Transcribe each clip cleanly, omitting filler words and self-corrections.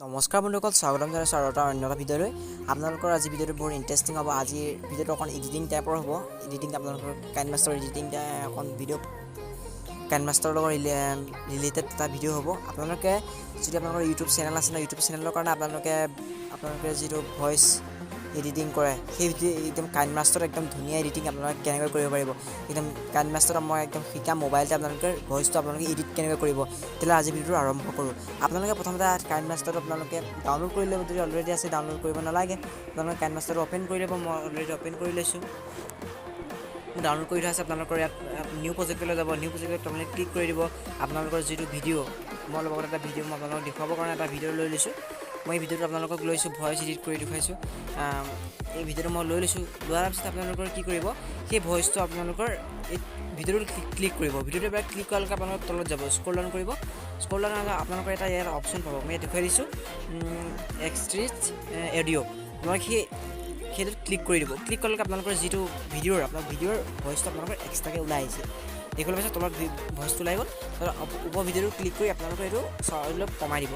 নমস্কাৰ বন্ধুসকল, স্বাগতম জনাইছোঁ আৰু এটা অন্য এটা ভিডিঅ'লৈ। আপোনালোকৰ আজি ভিডিঅ'টো বহুত ইণ্টাৰেষ্টিং হ'ব। আজিৰ ভিডিঅ'টো অকণ এডিটিং টাইপৰ হ'ব। এডিটিং আপোনালোকৰ কাইনমাষ্টাৰ এডিটিং অকণ ভিডিঅ' কাইনমাষ্টাৰৰ লগত ৰিলেটেড এটা ভিডিঅ' হ'ব। আপোনালোকে যদি আপোনালোকৰ ইউটিউব চেনেল আছে ন, ইউটিউব চেনেলৰ কাৰণে আপোনালোকে যিটো ভইচ এডিটিং কৰে সেই একদম কাইনমাষ্টাৰত একদম ধুনীয়া এডিটিং আপোনালোকে কেনেকৈ কৰিব পাৰিব। একদম কাইনমাষ্টাৰত মই একদম শিকাম মোবাইলতে আপোনালোকে ভইচটো আপোনালোকে এডিট কেনেকৈ কৰিব। তেতিয়াহ'লে আজি ভিডিঅ'টো আৰম্ভ কৰোঁ। আপোনালোকে প্ৰথমতে কাইনমাষ্টাৰটো আপোনালোকে ডাউনলোড কৰি ল'ব। যদি অলৰেডি আছে ডাউনলোড কৰিব নালাগে। আপোনালোকে কাইনমাষ্টাৰটো অ'পেন কৰি ল'ব। মই অলৰেডি অ'পেন কৰি লৈছোঁ। ডাউনলোড কৰি থোৱা আছে। আপোনালোকৰ ইয়াত নিউ প্ৰজেক্টলৈ যাব। নিউ প্ৰজেক্টত আপোনালোকে ক্লিক কৰি দিব। আপোনালোকৰ যিটো ভিডিঅ' মই লগত এটা ভিডিঅ' মই আপোনালোকক দেখুৱাবৰ কাৰণে এটা ভিডিঅ' লৈ লৈছোঁ। মই এই ভিডিঅ'টো আপোনালোকক লৈছোঁ, ভইচ এডিট কৰি দেখুৱাইছোঁ। এই ভিডিঅ'টো মই লৈ লৈছোঁ। লোৱাৰ পিছত আপোনালোকৰ কি কৰিব, সেই ভইচটো আপোনালোকৰ এই ভিডিঅ'টোত ক্লিক কৰিব। ভিডিঅ'টোৰ পৰা ক্লিক কৰালৈকে আপোনালোকৰ তলত যাব, স্ক্ৰল ডাউন কৰিব। স্ক্ৰল ডাউন হ'লে আপোনালোকৰ এটা ইয়াত অপশ্যন পাব। মই ইয়াত দেখুৱাই দিছোঁ এক্সট্ৰিট অডিঅ'। আপোনালোকে সেইটোত ক্লিক কৰি দিব। ক্লিক কৰালৈকে আপোনালোকৰ যিটো ভিডিঅ'ৰ ভইচটো আপোনালোকৰ এক্সট্ৰাকৈ ওলাই আহিছে। দেখুৱাৰ পিছত তলত ভইচটো ওলাই গ'ল। ওপৰ ভিডিঅ'টো ক্লিক কৰি আপোনালোকে এইটো অলপ কমাই দিব।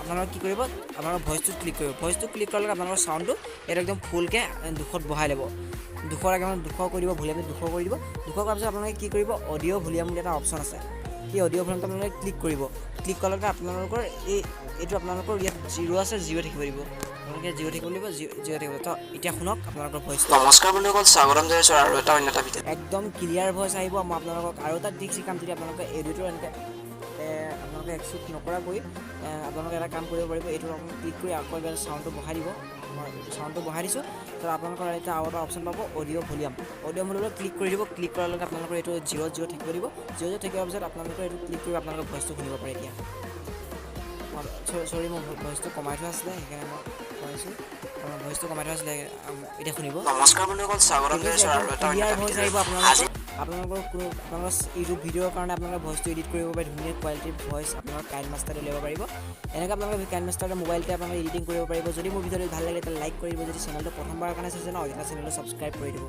আপোনালোকে কি কৰিব, আপোনালোকৰ ভইচটোত ক্লিক কৰিব। ভইচটো ক্লিক কৰালৈকে আপোনালোকৰ চাউণ্ডটো এইটো একদম ফুলকৈ 200 বঢ়াই ল'ব। 200 একদম 200 কৰি দিব, ভলিউমটো 200 কৰি দিব। 200 কৰাৰ পিছত আপোনালোকে কি কৰিব, অডিঅ' ভলিউম বুলি এটা অপশ্যন আছে। সেই অডিঅ' ভলিউমটো আপোনালোকে ক্লিক কৰিব। ক্লিক কৰালৈকে আপোনালোকৰ এইটো আপোনালোকৰ ইয়াত 0 আছে, 0 থাকিব দিব। আপোনালোকে 0 থাকিব লাগিব, 0 থাকিব। তো এতিয়া শুনক আপোনালোকৰ ভইচ। নমস্কাৰ বন্ধুসকল, স্বাগতম জনাইছোঁ আৰু এটা অন্য এটা ভিডিঅ'। একদম ক্লিয়াৰ ভইচ আহিব। মই আপোনালোকক আৰু এটা দিশ শিকাম। যদি আপোনালোকে এডিটৰ এনেকৈ আপোনালোকে এক্সিট নকৰাকৈ আপোনালোকে এটা কাম কৰিব পাৰিব। এইটো আপোনালোকে ক্লিক কৰি আকৌ এবাৰ চাউণ্ডটো বঢ়াই দিব। মই চাউণ্ডটো বঢ়াই দিছোঁ। তো আপোনালোকৰ এতিয়া আৰু এটা অপশ্যন পাব, অডিঅ' ভলিউম। অডিঅ' ভলিউমত ক্লিক কৰি দিব। ক্লিক কৰাৰ লগে আপোনালোকৰ এইটো 0 থাকিব দিব। 0 থাকিবৰ পিছত আপোনালোকে এইটো ক্লিক কৰি আপোনালোকৰ ভইচটো শুনিব পাৰে। এতিয়া চৰি মোৰ ভইচটো কমাই থোৱা আছিলে, সেইকাৰণে মই কৈছোঁ। ভইচটো কমাই থোৱা আছিলে, এতিয়া শুনিব। নমস্কাৰ বন্ধুসকল, স্বাগতম জনাইছোঁ আৰু এটা ক্লিয়াৰ ভইচ আহিব আপোনালোকৰ ইউটিউব ভিডিঅ'ৰ কাৰণে আপোনালোকে ভইচটো এডিট কৰিব পাৰে। ধুনীয়া কোৱালিটিৰ ভইচ আপোনালোকৰ কাইনমাষ্টাৰতে উলিয়াব পাৰিব। এনেকৈ আপোনালোকে কাইনমাষ্টাৰতে মোবাইলতে আপোনালোকে এডিটিং কৰিব পাৰিব। যদি মোৰ ভিডিঅ'টো ভাল লাগে তেতিয়াহ'লে লাইক কৰি দিব। যদি চেনেলটো প্ৰথমবাৰৰ কাৰণে চাইছে ন, চেনেলটো ছাবস্ক্ৰাইব কৰি দিব।